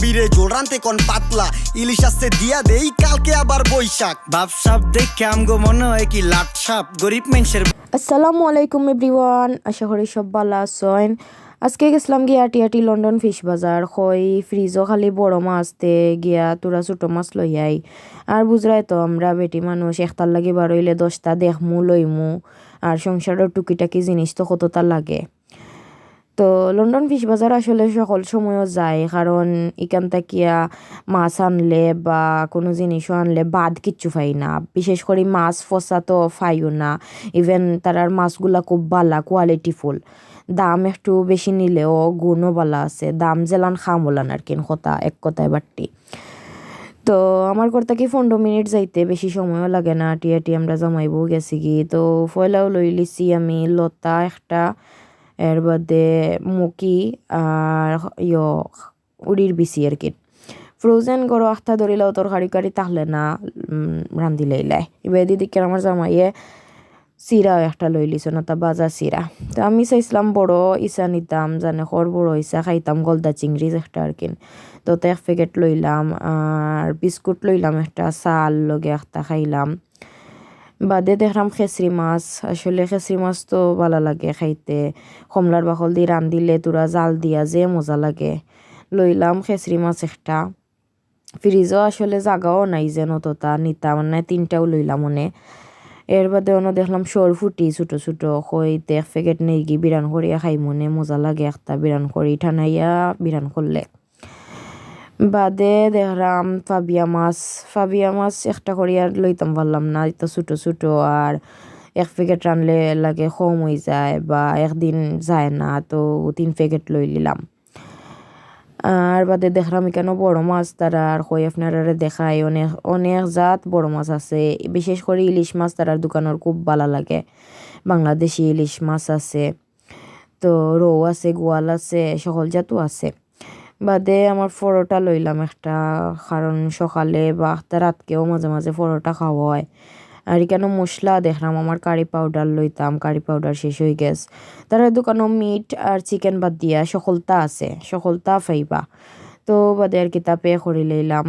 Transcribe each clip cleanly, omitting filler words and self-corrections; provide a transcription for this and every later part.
বীরে জোড়ান্তে কোন পাতলা ইলিশ আসতে দিয়া দেই কালকে আবার বৈশাখ বাপ সাপ দেখে আমগো মনে হয় কি লাট সাপ গরিব মানুষের। আসসালামু আলাইকুম এভরিওয়ান, আশা করি সব ভালো আছেন। আজকে গেছিলাম গিয়া আটি লন্ডন ফিশ বাজার। কই ফ্রিজও খালি বড় মাছ তে গিয়া তোরা ছোটো মাছ লই আই। আর বুঝরাই তো আমরা বেটি মানুষ একটার লাগে বারইলে 10টা দেখমু লইমু। আর সংসারের টুকিটাকি জিনিস তো কতটা লাগে। তো লন্ডন ফিশ বাজার আসলে সকল সময়ও যায়, কারণ এখান থেকে মাছ আনলে বা কোনো জিনিসও আনলে বাদ কিচ্ছু পাই না। বিশেষ করে মাছ ফসা তো পাইও না। ইভেন তারার মাছগুলা খুব ভালো কোয়ালিটিফুল। দাম একটু বেশি নিলেও গুণও ভালো আছে। দাম জেলান খামলান আর কি কথা এক কথায় বাট্টি। তো আমার করতে কি 15 মিনিট যাইতে, বেশি সময়ও লাগে না। আটি আমরা জমাইবও গেছি কি। তো ফয়লাও লই লিছি আমি লতা একটা, এর বাদে মুকি আর উড়ির বিচি আর কি। ফ্রোজেন গরো আখটা ধরিলেও তরকারি কারি তাহলে না রান্ধিলেই লাই। এবার দিদিকে আমার জামাইয়ে চিরাও একটা লই লিছো না, তা বাজা চিরা। তো আমি চাইছিলাম বড় ইসা নিতাম, জানে খর বড় ইসা খাইতাম গলদা চিংড়ি একটা আর কি। তো 1 প্যাকেট লইলাম আর বিস্কুট লইলাম একটা, চাল লগে একটা খাইলাম। বাদে দেখলাম খেসরি মাছ। আসলে খেসরি মাছ তো ভালো লাগে খাইতে। কমলার বাকল দিয়ে রান্ধিলে তোরা জাল দিয়া যে মজা লাগে। লইলাম খেসরি মাছ একটা। ফ্রিজও আসলে জাগাও নাই যেন অতটা নিতাম মানে 3টাও লইলাম মনে। এর বাদে অন্য দেখলাম সর ফুটি ছোটো ছোটো হইতে 1 প্যাকেট নেই গি বিরান করিয়া খাই মনে মজা লাগে একটা বিরান করি ঠানাইয়া বিরান করলে। বাদে দেখলাম ফাবিয়া মাছ একটা করিয়া লইতাম পারলাম না, তো ছোটো ছোটো আর 1 প্যাকেট রানলে লাগে কম হয়ে যায় বা একদিন যায় না, তো 3 প্যাকেট লই নিলাম। আর বাদে দেখলাম এখানে বড় মাছ তারা আর কই আপনারা দেখায় অনেক অনেক জাত বড় মাছ আছে। বিশেষ করে ইলিশ মাছ তারার দোকানের খুব ভালো লাগে। বাংলাদেশি ইলিশ মাছ আছে, তো রৌ আছে, গোয়াল আছে, সকল জাতও আছে। বাদে আমার পরোটা লইলাম একটা, কারণ সকালে বা রাতকেও মাঝে মাঝে পরোটা খাওয়া হয়। আর এখানে মশলা দেখলাম আমার কারি পাউডার লইতাম, কারি পাউডার শেষ হয়ে গেছে। তার দোকানও মিট আর চিকেন বাদ দিয়া সকলতা আছে, সকলতা ফাইবা। তো বাদে আর কি তা পে করি লইলাম,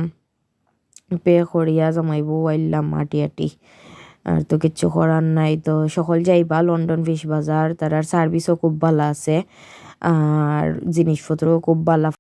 পে করিয়া জমাইবো আইলাম আটি। আর তো কিচ্ছু করার নাই। তো সকল যাইবা লন্ডন ফিশ বাজার, তার সার্ভিসও খুব ভালো আছে আর জিনিসপত্রও খুব ভালো।